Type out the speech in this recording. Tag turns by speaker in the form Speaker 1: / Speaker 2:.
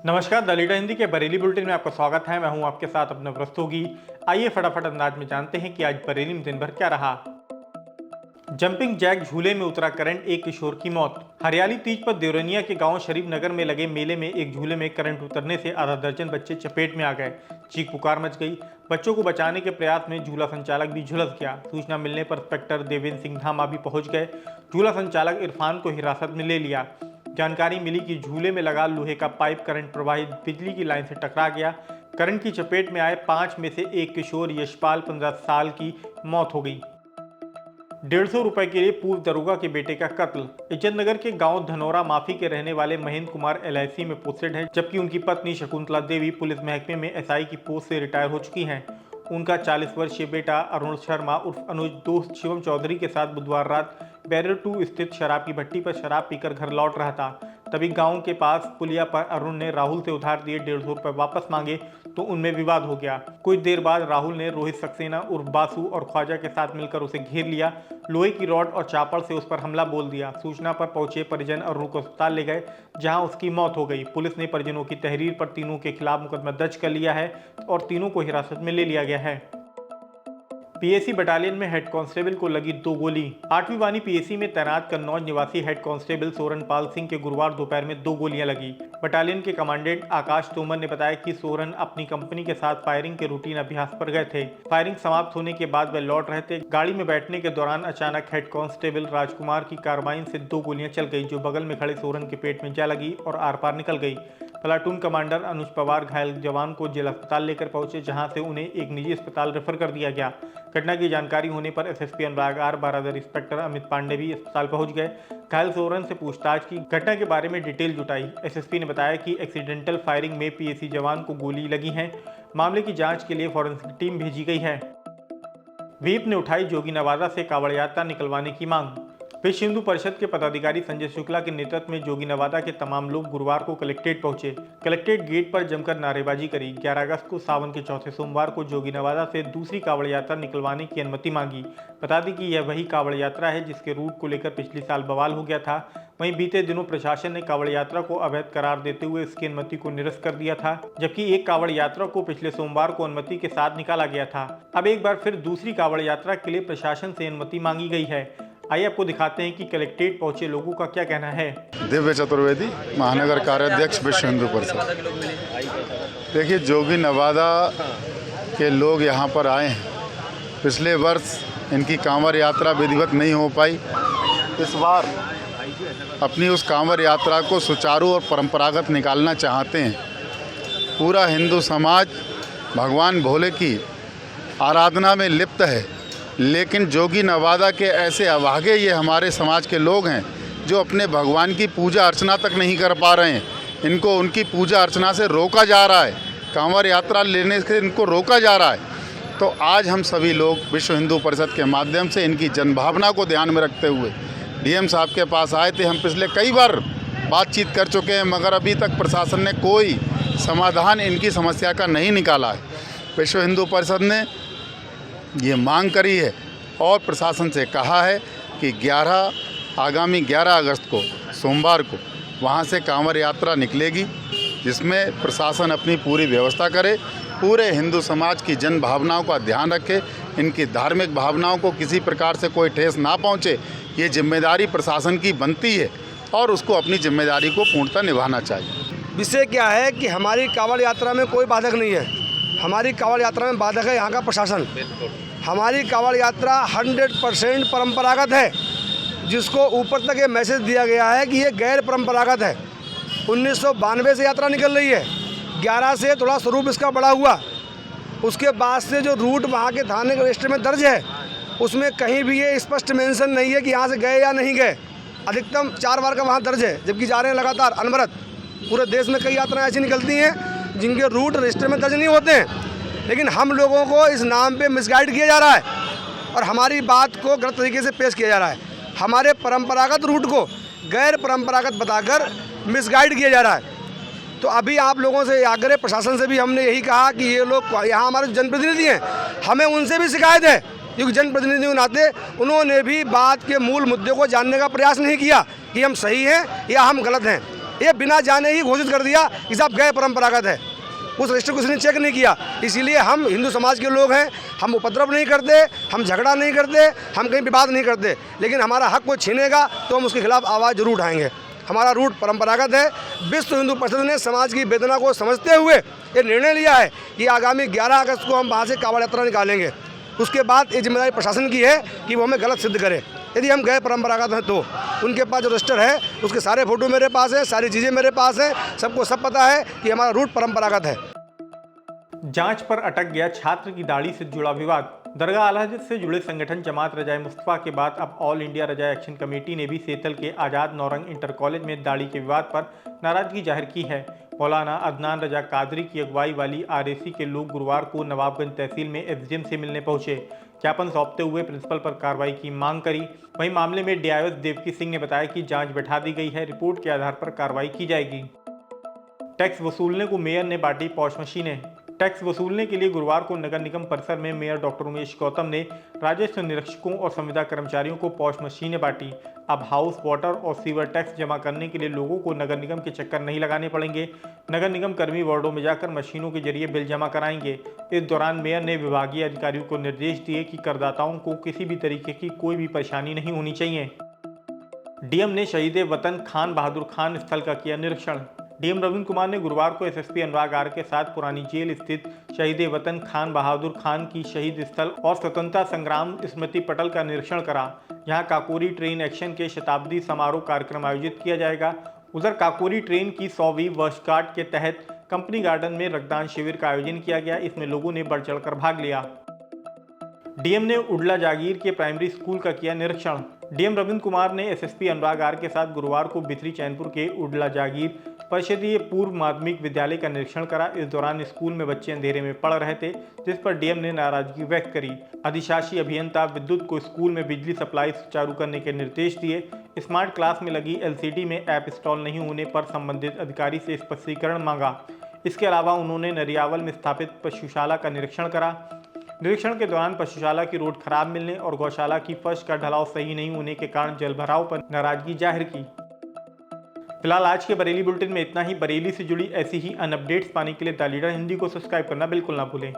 Speaker 1: नमस्कार, the leader Hindi के Bareilly bulletin में आपका स्वागत है। मैं हूं आपके साथ अपना प्रस्तोगी। आइए फटाफट अंदाज में जानते हैं कि आज बरेली में दिन भर क्या रहा। जंपिंग जैक झूले में उतरा करंट, एक किशोर की मौत। हरियाली तीज पर देवरनिया के गांव शरीफ नगर में लगे मेले में एक झूले में करंट उतरने से आधा दर्जन बच्चे चपेट में आ गए। चीख पुकार मच गई। बच्चों को बचाने के प्रयास में झूला संचालक भी झुलस गया। सूचना मिलने पर इंस्पेक्टर देवेंद्र सिंह धामा भी पहुंच गए। झूला संचालक इरफान को हिरासत में ले लिया। जानकारी मिली कि झूले में लगा लोहे का पाइप करंट प्रवाहित बिजली की लाइन से टकरा गया। करंट की चपेट में आए 5 में से एक किशोर यशपाल 15 साल की मौत हो गई। 150 रुपए के लिए पूर्व दरोगा के बेटे का कत्ल। इज्जतनगर के गांव धनौरा माफी के रहने वाले महेंद्र कुमार LIC में पोस्टेड हैं, जबकि उनकी पत्नी शकुंतला देवी पुलिस महकमे में SI की पोस्ट से रिटायर हो चुकी हैं। उनका 40 वर्षीय बेटा अरुण शर्मा उर्फ अनुज दोस्त शिवम चौधरी के साथ बुधवार रात बैरियर 2 स्थित शराब की भट्टी पर शराब पीकर घर लौट रहा था। तभी गांव के पास पुलिया पर अरुण ने राहुल से उधार दिए 150 रुपए वापस मांगे तो उनमें विवाद हो गया। कुछ देर बाद राहुल ने रोहित सक्सेना उर्फ बासु और ख्वाजा के साथ मिलकर उसे घेर लिया। लोहे की रॉड और चापड़ से उस पर हमला बोल दिया। सूचना पर पहुंचे परिजन अरुण को अस्पताल ले गए, जहां उसकी मौत हो गई। पुलिस ने परिजनों की तहरीर पर तीनों के खिलाफ मुकदमा दर्ज कर लिया है और तीनों को हिरासत में ले लिया गया है। PAC बटालियन में हेड कांस्टेबल को लगी 2 गोली। 8वीं वानी PAC में तैनात कन्नौज निवासी हेड कांस्टेबल सोरनपाल सिंह के गुरुवार दोपहर में 2 गोलियां लगी। बटालियन के कमांडेंट आकाश तोमर ने बताया कि सोरन अपनी कंपनी के साथ फायरिंग के रूटीन अभ्यास पर गए थे। फायरिंग समाप्त होने के बाद वे लौट रहे थे। गाड़ी में बैठने के दौरान अचानक हेड कांस्टेबल राजकुमार की कार्बाइन से 2 गोलियां चल गई, जो बगल में खड़े सोरन के पेट में जा लगी और आर पार निकल गई। प्लाटून कमांडर अनुज पवार घायल जवान को जिला अस्पताल लेकर पहुंचे, जहां से उन्हें एक निजी अस्पताल रेफर कर दिया गया। घटना की जानकारी होने पर SSP अनुराग R, बारादर इंस्पेक्टर अमित पांडे भी अस्पताल पहुंच गए। घायल सोरन से पूछताछ की, घटना के बारे में डिटेल जुटाई। SSP ने बताया कि एक्सीडेंटल फायरिंग में PAC जवान को गोली लगी है। मामले की जाँच के लिए फॉरेंसिक टीम भेजी गई है। व्हीप ने उठाई जोगी नवादा से कांवड़ यात्रा निकलवाने की मांग। विश्व हिंदू परिषद के पदाधिकारी संजय शुक्ला के नेतृत्व में जोगी नवादा के तमाम लोग गुरुवार को कलेक्ट्रेट पहुंचे। कलेक्ट्रेट गेट पर जमकर नारेबाजी करी। 11 अगस्त को सावन के चौथे सोमवार को जोगी नवादा से दूसरी कांवड़ यात्रा निकलवाने की अनुमति मांगी। बता दें कि यह वही कांवड़ यात्रा है जिसके रूट को लेकर पिछले साल बवाल हो गया था। वहीं बीते दिनों प्रशासन ने कांवड़ यात्रा को अवैध करार देते हुए इसकी अनुमति को निरस्त कर दिया था, जबकि एक कांवड़ यात्रा को पिछले सोमवार को अनुमति के साथ निकाला गया था। अब एक बार फिर दूसरी कांवड़ यात्रा के लिए प्रशासन से अनुमति मांगी गई है। आइए आपको दिखाते हैं कि कलेक्ट्रेट पहुंचे लोगों का क्या कहना है।
Speaker 2: दिव्य चतुर्वेदी, महानगर कार्याध्यक्ष विश्व हिंदू परिषद। देखिए, जोगी नवादा के लोग यहाँ पर आए हैं। पिछले वर्ष इनकी कांवड़ यात्रा विधिवत नहीं हो पाई। इस बार अपनी उस कांवड़ यात्रा को सुचारू और परंपरागत निकालना चाहते हैं। पूरा हिंदू समाज भगवान भोले की आराधना में लिप्त है, लेकिन जोगी नवादा के ऐसे अभागे ये हमारे समाज के लोग हैं जो अपने भगवान की पूजा अर्चना तक नहीं कर पा रहे हैं। इनको उनकी पूजा अर्चना से रोका जा रहा है, कांवड़ यात्रा लेने से इनको रोका जा रहा है। तो आज हम सभी लोग विश्व हिंदू परिषद के माध्यम से इनकी जनभावना को ध्यान में रखते हुए DM साहब के पास आए थे। हम पिछले कई बार बातचीत कर चुके हैं, मगर अभी तक प्रशासन ने कोई समाधान इनकी समस्या का नहीं निकाला है। विश्व हिंदू परिषद ने ये मांग करी है और प्रशासन से कहा है कि आगामी 11 अगस्त को सोमवार को वहाँ से कांवड़ यात्रा निकलेगी, जिसमें प्रशासन अपनी पूरी व्यवस्था करे, पूरे हिंदू समाज की जन भावनाओं का ध्यान रखे, इनकी धार्मिक भावनाओं को किसी प्रकार से कोई ठेस ना पहुँचे। ये जिम्मेदारी प्रशासन की बनती है और उसको अपनी जिम्मेदारी को पूर्णतः निभाना चाहिए।
Speaker 3: विषय क्या है कि हमारी कांवड़ यात्रा में कोई बाधक नहीं है। हमारी कांवड़ यात्रा में बाधक है यहाँ का प्रशासन। हमारी कांवड़ यात्रा 100% परंपरागत है, जिसको ऊपर तक ये मैसेज दिया गया है कि ये गैर परंपरागत है। 1992 से यात्रा निकल रही है। 11 से थोड़ा स्वरूप इसका बड़ा हुआ। उसके बाद से जो रूट वहाँ के थाने के रजिस्टर में दर्ज है, उसमें कहीं भी ये स्पष्ट मेंशन नहीं है कि यहाँ से गए या नहीं गए। अधिकतम 4 बार का वहाँ दर्ज है, जबकि जा रहे हैं लगातार अनवरत। पूरे देश में कई यात्राएं ऐसी निकलती हैं जिनके रूट रजिस्टर में दर्ज नहीं होते हैं, लेकिन हम लोगों को इस नाम पे मिसगाइड किया जा रहा है और हमारी बात को गलत तरीके से पेश किया जा रहा है। हमारे परंपरागत रूट को गैर परंपरागत बताकर मिसगाइड किया जा रहा है। तो अभी आप लोगों से आग्रह, प्रशासन से भी हमने यही कहा कि ये लोग यहाँ हमारे जनप्रतिनिधि हैं, हमें उनसे भी शिकायत है, क्योंकि जनप्रतिनिधि के नाते उन्होंने भी बात के मूल मुद्दे को जानने का प्रयास नहीं किया कि हम सही हैं या हम गलत हैं। ये बिना जाने ही घोषित कर दिया कि साहब गैर परंपरागत है। उस रजिस्टर को उसने चेक नहीं किया। इसीलिए हम हिंदू समाज के लोग हैं, हम उपद्रव नहीं करते, हम झगड़ा नहीं करते, हम कहीं विवाद नहीं करते, लेकिन हमारा हक कोई छीनेगा तो हम उसके खिलाफ आवाज़ जरूर उठाएंगे। हमारा रूट परंपरागत है। विश्व हिंदू परिषद ने समाज की वेदना को समझते हुए ये निर्णय लिया है कि आगामी 11 अगस्त को हम वहाँ से कांवड़ यात्रा निकालेंगे। उसके बाद ये जिम्मेदारी प्रशासन की है कि वो हमें गलत सिद्ध करे। यदि हम गैर परंपरागत हैं तो उनके पास जो रजिस्टर है उसके सारे फोटो मेरे पास है, सारी चीज़ें मेरे पास हैं, सबको सब पता है कि हमारा रूट परंपरागत है।
Speaker 1: जांच पर अटक गया छात्र की दाढ़ी से जुड़ा विवाद। दरगाह अल हजरत से जुड़े संगठन जमात रजाए मुस्तफ़ा के बाद अब ऑल इंडिया रजाए एक्शन कमेटी ने भी सेतल के आज़ाद नौरंग इंटर कॉलेज में दाढ़ी के विवाद पर नाराजगी जाहिर की है। मौलाना अदनान रजा कादरी की अगुवाई वाली आरएसी के लोग गुरुवार को नवाबगंज तहसील में एसडीएम से मिलने पहुंचे। ज्ञापन सौंपते हुए प्रिंसिपल पर कार्रवाई की मांग करी। वहीं मामले में डीआईओ देवकी सिंह ने बताया कि जांच बैठा दी गई है, रिपोर्ट के आधार पर कार्रवाई की जाएगी। टैक्स वसूलने को मेयर ने बांटी पॉश मशीनें। टैक्स वसूलने के लिए गुरुवार को नगर निगम परिसर में मेयर डॉक्टर उमेश गौतम ने राजस्व निरीक्षकों और संविदा कर्मचारियों को पॉश मशीनें बांटी। अब हाउस, वाटर और सीवर टैक्स जमा करने के लिए लोगों को नगर निगम के चक्कर नहीं लगाने पड़ेंगे। नगर निगम कर्मी वार्डों में जाकर मशीनों के जरिए बिल जमा कराएंगे। इस दौरान मेयर ने विभागीय अधिकारियों को निर्देश दिए कि करदाताओं को किसी भी तरीके की कोई भी परेशानी नहीं होनी चाहिए। डीएम ने शहीद वतन खान बहादुर खान स्थल का किया निरीक्षण। डीएम रविंद्र कुमार ने गुरुवार को एसएसपी अनुराग आर के साथ पुरानी जेल स्थित शहीद वतन खान बहादुर खान की शहीद स्थल और स्वतंत्रता संग्राम स्मृति पटल का निरीक्षण करा। यहां काकोरी ट्रेन एक्शन के शताब्दी समारोह कार्यक्रम आयोजित किया जाएगा। उधर काकोरी ट्रेन की 100वीं वर्षगांठ के तहत कंपनी गार्डन में रक्तदान शिविर का आयोजन किया गया। इसमें लोगों ने बढ़ चढ़कर भाग लिया। डीएम ने उडला जागीर के प्राइमरी स्कूल का किया निरीक्षण। डीएम रविंद्र कुमार ने एसएसपी अनुराग आर के साथ गुरुवार को बिथरी चैनपुर के उडला जागीर परिषदीय पूर्व माध्यमिक विद्यालय का निरीक्षण करा। इस दौरान स्कूल में बच्चे अंधेरे में पढ़ रहे थे, जिस पर डीएम ने नाराजगी व्यक्त करी। अधिशासी अभियंता विद्युत को स्कूल में बिजली सप्लाई सुचारू करने के निर्देश दिए। स्मार्ट क्लास में लगी एलसीडी में ऐप इंस्टॉल नहीं होने पर संबंधित अधिकारी से स्पष्टीकरण मांगा। इसके अलावा उन्होंने नरियावल में स्थापित पशुशाला का निरीक्षण करा। निरीक्षण के दौरान पशुशाला की रोड खराब मिलने और गौशाला की फर्श का ढलाव सही नहीं होने के कारण जलभराव पर नाराजगी जाहिर की। फिलहाल आज के बरेली बुलेटिन में इतना ही। बरेली से जुड़ी ऐसी ही अन अपडेट्स पाने के लिए द लीडर हिंदी को सब्सक्राइब करना बिल्कुल ना भूलें।